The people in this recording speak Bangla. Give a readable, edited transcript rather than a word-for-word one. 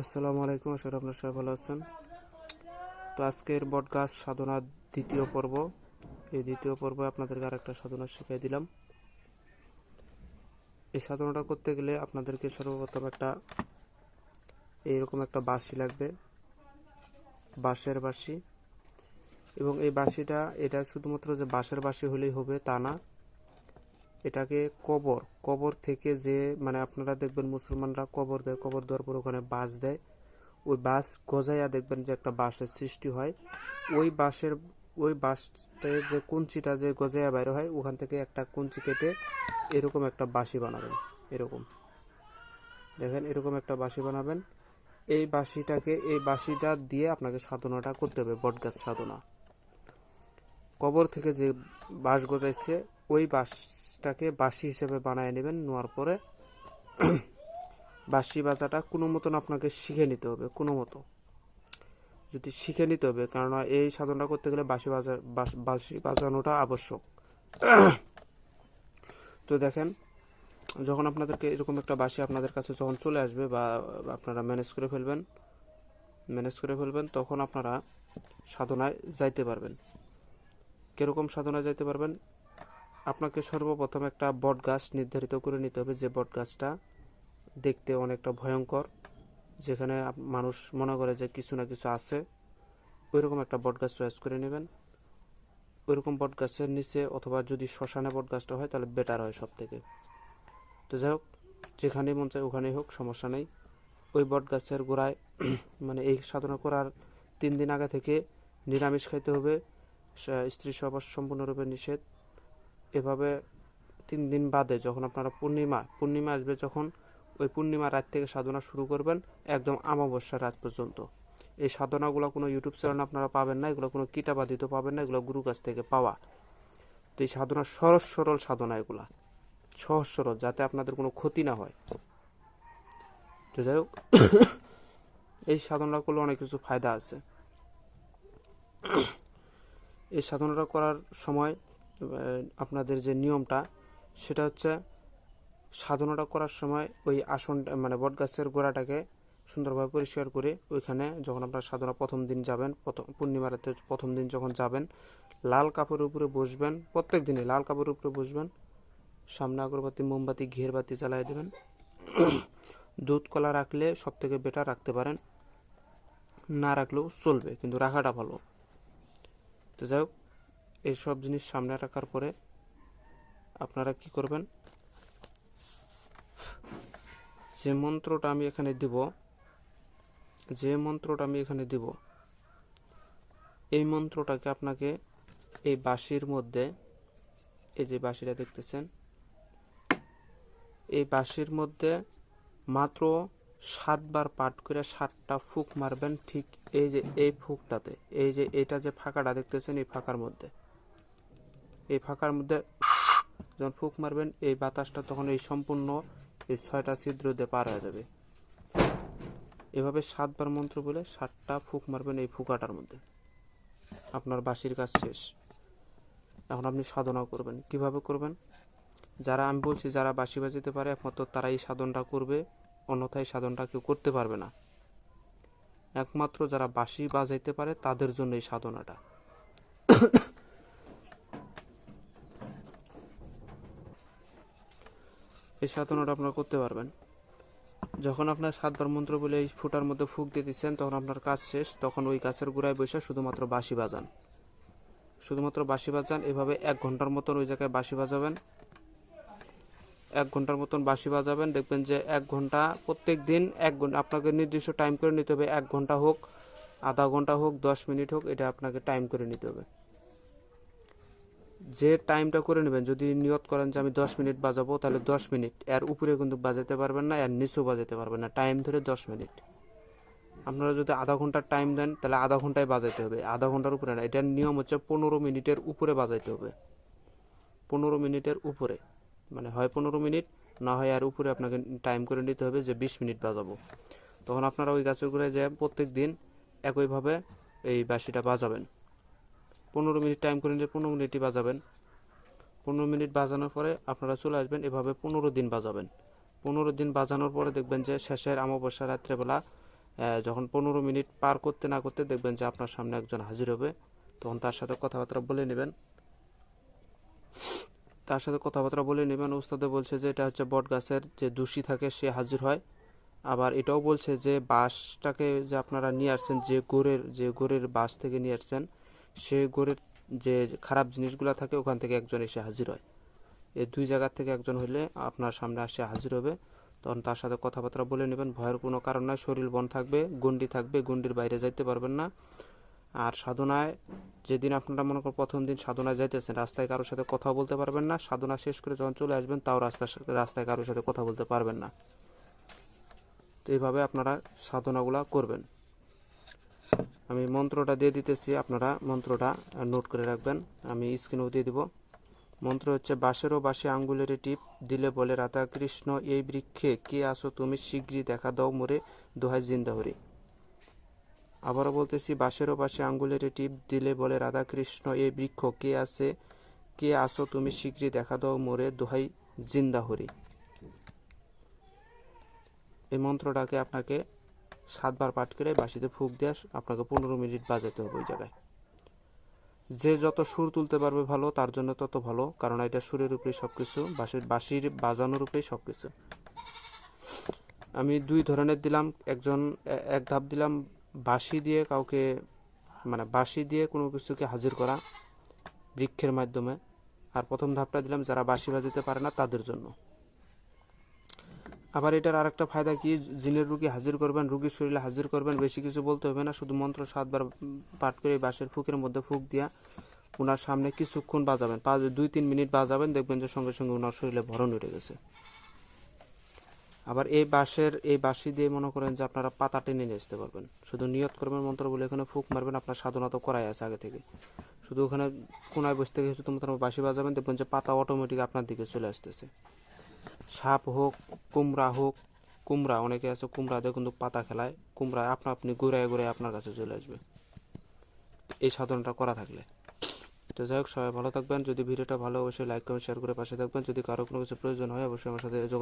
আসসালামু আলাইকুম, আশা করি আপনারা সবাই ভালো আছেন। তো আজকের বটগাছ সাধনার দ্বিতীয় পর্ব। এই দ্বিতীয় পর্বে আপনাদেরকে আরেকটা সাধনা শিখিয়ে দিলাম। এই সাধনাটা করতে গেলে আপনাদেরকে সর্বপ্রথম এইরকম একটা বাঁশি লাগবে, বাঁশের বাঁশি। এবং এই বাঁশিটা এটা শুধুমাত্র যে বাঁশের বাঁশি হলেই হবে তা না, এটাকে কবর থেকে যে আপনারা দেখবেন মুসলমানরা কবর দেয়, কবর দেওয়ার পর ওখানে বাঁশ দেয়। ওই বাঁশ গজাইয়া দেখবেন যে একটা বাঁশের সৃষ্টি হয়। ওই বাঁশের যে কুঞ্চিটা যে গজাইয়া বাইরে হয়, ওখান থেকে একটা কুঞ্চি কেটে এরকম একটা বাঁশি বানাবেন। এরকম দেখেন, এরকম একটা বাঁশি বানাবেন। এই বাঁশিটা দিয়ে আপনাকে সাধনাটা করতে হবে, বটগাছ সাধনা। কবর থেকে যে বাঁশ গজাইছে ওই বাঁশটাকে বাঁশি হিসেবে বানায় নেবেন। নেওয়ার পরে বাঁশি বাজাটা কোনো মতন আপনাকে শিখে নিতে হবে, শিখে নিতে হবে, কেননা এই সাধনটা করতে গেলে বাঁশি বাজানোটা আবশ্যক। তো দেখেন, যখন আপনাদেরকে এরকম একটা বাঁশি আপনাদের কাছে যখন চলে আসবে বা আপনারা ম্যানেজ করে ফেলবেন, তখন আপনারা সাধনায় যাইতে পারবেন। কিরকম সাধনায় যাইতে পারবেন? আপনাকে সর্বপ্রথম একটা বট গাছ নির্ধারিত করে নিতে হবে, যে বট গাছটা দেখতে অনেকটা ভয়ঙ্কর, যেখানে মানুষ মনে করে যে কিছু না কিছু আছে, ওইরকম একটা বট গাছ চয়েস করে নেবেন। ওইরকম বট গাছের নিচে, অথবা যদি শ্মশানে বট গাছটা হয় তাহলে বেটার হয় সব থেকে। তো যাই হোক, যেখানে মন চায় ওখানেই হোক, সমস্যা নেই। ওই বট গাছের গোড়ায় এই সাধনা করার 3 দিন আগে থেকে নিরামিষ খাইতে হবে, স্ত্রী সহবাস সম্পূর্ণরূপে নিষেধ। এভাবে 3 দিন বাদে যখন আপনারা পূর্ণিমা আসবে, যখন ওই পূর্ণিমা রাত থেকে সাধনা শুরু করবেন একদম অমাবস্যার রাত পর্যন্ত। এই সাধনাগুলো কোনো ইউটিউব চ্যানেল আপনারা পাবেন না, এগুলো কোনো কিতাবাদিত পাবেন না, এগুলো গুরু কাছ থেকে পাওয়া। তো এই সাধনা সহজ সরল সাধনা, এগুলা সহজ সরল, যাতে আপনাদের কোনো ক্ষতি না হয়। তো যাই হোক, এই সাধনা করলে অনেক কিছু ফায়দা আছে। এই সাধনাটা করার সময় আপনাদের যে নিয়মটা, সেটা হচ্ছে সাধনাটা করার সময় ওই আসনটা বটগাছের গোড়াটাকে সুন্দরভাবে পরিষ্কার করে, ওইখানে যখন আপনার সাধনা প্রথম দিন যাবেন, পূর্ণিমা রাতে প্রথম দিন যখন যাবেন, লাল কাপড়ের উপরে বসবেন। প্রত্যেক দিনে লাল কাপড়ের উপরে বসবেন, সামনে আগরবাতি, মোমবাতি, ঘিয়ের বাতি জ্বালাই দেবেন। দুধ কলা রাখলে সব থেকে বেটার, রাখতে পারেন, না রাখলেও চলবে, কিন্তু রাখাটা ভালো। তো যাই হোক, এইসব জিনিস সামনে রাখার পরে আপনারা কি করবেন, যে মন্ত্রটা আমি এখানে দিব, এই মন্ত্রটাকে আপনাকে এই বাঁশির মধ্যে, এই যে বাঁশিটা দেখতেছেন, এই বাঁশির মধ্যে মাত্র 7 বার পাঠ করে 7টা ফুঁক মারবেন। ঠিক এই যে এই ফুঁকটাতে, এই যে এটা যে ফাঁকাটা দেখতেছেন, এই ফাঁকার মধ্যে যখন ফুঁক মারবেন, এই বাতাসটা তখন এই সম্পূর্ণ এই 6টা ছিদ্র দিয়ে পার হয়ে যাবে। এভাবে 7 বার মন্ত্র বলে 7টা ফুঁক মারবেন এই ফুঁকাটার মধ্যে। আপনার বাঁশির কাজ শেষ। এখন আপনি সাধনা করবেন। কিভাবে করবেন? আমি বলছি, যারা বাঁশি বাজাতে পারে একমাত্র তারা এই সাধনটা করবে, অন্যথায় সাধনটা কেউ করতে পারবে না। একমাত্র যারা বাঁশি বাজাইতে পারে তাদের জন্য এই সাধনাটা। এই সাধনাটা আপনারা করতে পারবেন। যখন আপনার 7 বার মন্ত্র বলে এই ফুটার মধ্যে ফুঁক দিয়ে দিচ্ছেন, তখন আপনার কাজ শেষ। তখন ওই গাছের গোড়ায় বসে শুধুমাত্র বাঁশি বাজান। এভাবে 1 ঘন্টার মতন ওই জায়গায় বাঁশি বাজাবেন। 1 ঘন্টার মতন বাঁশি বাজাবেন। দেখবেন যে 1 ঘন্টা, প্রত্যেক দিন 1 ঘন্টা আপনাকে নির্দিষ্ট টাইম করে নিতে হবে। 1 ঘন্টা হোক, আধা ঘন্টা হোক, 10 মিনিট হোক, এটা আপনাকে টাইম করে নিতে হবে। যে টাইমটা করে নেবেন, যদি নিয়ত করেন যে আমি 10 মিনিট বাজাবো, তাহলে 10 মিনিট, এর উপরে কিন্তু বাজাতে পারবেন না, এর নিচেও বাজাতে পারবেন না। টাইম ধরে 10 মিনিট। আপনারা যদি আধা ঘন্টার টাইম দেন, তাহলে আধা ঘন্টায় বাজাইতে হবে, আধা ঘন্টার উপরে না। এটার নিয়ম হচ্ছে 15 মিনিটের উপরে বাজাইতে হবে। 15 মিনিটের উপরে, হয় 15 মিনিট, না হয় আর উপরে আপনাকে টাইম করে নিতে হবে যে 20 মিনিট বাজাবো। তখন আপনারা ওই গাছের গোড়ায় যে প্রত্যেক দিন একইভাবে এই বাঁশিটা বাজাবেন। 15 মিনিট টাইম করে নিলে 15 মিনিটই বাজাবেন। 15 মিনিট বাজানোর পরে আপনারা চলে আসবেন। এভাবে 15 দিন বাজাবেন। 15 দিন বাজানোর পরে দেখবেন যে শেষের অমাবস্যা রাত্রেবেলা যখন 15 মিনিট পার করতে না করতে দেখবেন যে আপনার সামনে একজন হাজির হবে, তখন তার সাথে কথাবার্তা বলে নেবেন। উস্তাদে বলছে যে এটা হচ্ছে বট গাছের যে দোষী থাকে সে হাজির হয়। আবার এটাও বলছে যে বাঁশটাকে যে আপনারা নিয়ে আসছেন, যে গোড়ের বাঁশ থেকে নিয়ে আসছেন, সে গোড়ের যে খারাপ জিনিসগুলো থাকে ওখান থেকে একজন এসে হাজির হয়। এই দুই জায়গার থেকে একজন হলে আপনার সামনে আসে হাজির হবে, তখন তার সাথে কথাবার্তা বলে নেবেন। ভয়ের কোনো কারণ নয়, শরীর বন থাকবে, গণ্ডি থাকবে, গণ্ডির বাইরে যাইতে পারবেন না। আর সাধনায় যেদিন আপনারা মনে করেন প্রথম দিন সাধনায় যাইতেছেন, রাস্তায় কারোর সাথে কথা বলতে পারবেন না। সাধনা শেষ করে যখন চলে আসবেন তাও রাস্তায় কারোর সাথে কথা বলতে পারবেন না। তো এইভাবে আপনারা সাধনাগুলা করবেন। আমি মন্ত্রটা দিয়ে দিতেছি, আপনারা মন্ত্রটা নোট করে রাখবেন, আমি স্ক্রিনেও দিয়ে দিব। মন্ত্র হচ্ছে, বাঁশেরও বাঁশে আঙ্গুলের টিপ দিলে বলে রাধা কৃষ্ণ এই বৃক্ষে কে আসো তুমি শীঘ্রই দেখা দাও মোরে দোহাই জিন্দা হরি। আবারও বলতেছি, বাঁশেরও বাঁশে আঙ্গুলের টিপ দিলে বলে রাধা কৃষ্ণ এই বৃক্ষ কে আসো তুমি শীঘ্রই দেখা দাও মোরে দোহাই জিন্দা হরি। এই মন্ত্রটাকে আপনাকে 7 বার পাঠ করে বাঁশিতে ফুঁক দিয়ে আপনাকে 15 মিনিট বাজাতে হবে ওই জায়গায়। যে যত সুর তুলতে পারবে ভালো, তার জন্য তত ভালো, কারণ এটা সুরের উপরেই সব কিছু, বাঁশির বাজানোর উপরেই সব কিছু। আমি 2 ধরনের দিলাম, এক ধাপ দিলাম বাঁশি দিয়ে কাউকে, মানে বাঁশি দিয়ে কোনো কিছুকে হাজির করা বৃক্ষের মাধ্যমে, আর প্রথম ধাপটা দিলাম যারা বাঁশি বাজাতে পারে না তাদের জন্য। আবার এটার আরেকটা ফায়দা কি, জিনের রুগী হাজির করবেন, রুগীর শরীরে হাজির করবেন, বেশি কিছু বলতে হবে না, শুধু মন্ত্র 7 বার পাঠ করে বাঁশের ফুকের মধ্যে ফুক দিয়া ওনার সামনে কিছুক্ষণ বাজাবেন, 2-3 মিনিট বাজাবেন, দেখবেন যে সঙ্গে সঙ্গে ওনার শরীরে ভরণ উঠে গেছে। আবার এই বাঁশি দিয়ে মনে করেন যে আপনারা পাতা টেনে নিয়ে আসতে পারবেন। শুধু নিয়ত করবেন, মন্ত্র বলে এখানে ফুক মারবেন, আপনার সাধনা তো করাই আছে আগে থেকে, শুধু ওখানে কোনায় বসে থেকে শুধু বাঁশি বাজাবেন, দেখবেন যে পাতা অটোমেটিক আপনার দিকে চলে আসতেছে। সাপ হোক, কুমড়া অনেকে আছে কুমড়া দিয়ে কিন্তু পাতা খেলায়, কুমড়া আপনি ঘুরায় আপনার কাছে চলে আসবে এই সাধনটা করা থাকলে। তো যাই হোক, সবাই ভালো থাকবেন। যদি ভিডিওটা ভালো অবশ্যই লাইক কমেন্ট শেয়ার করে পাশে থাকবেন। যদি কারো কোনো কিছু প্রয়োজন হয় অবশ্যই আমার সাথে যোগাযোগ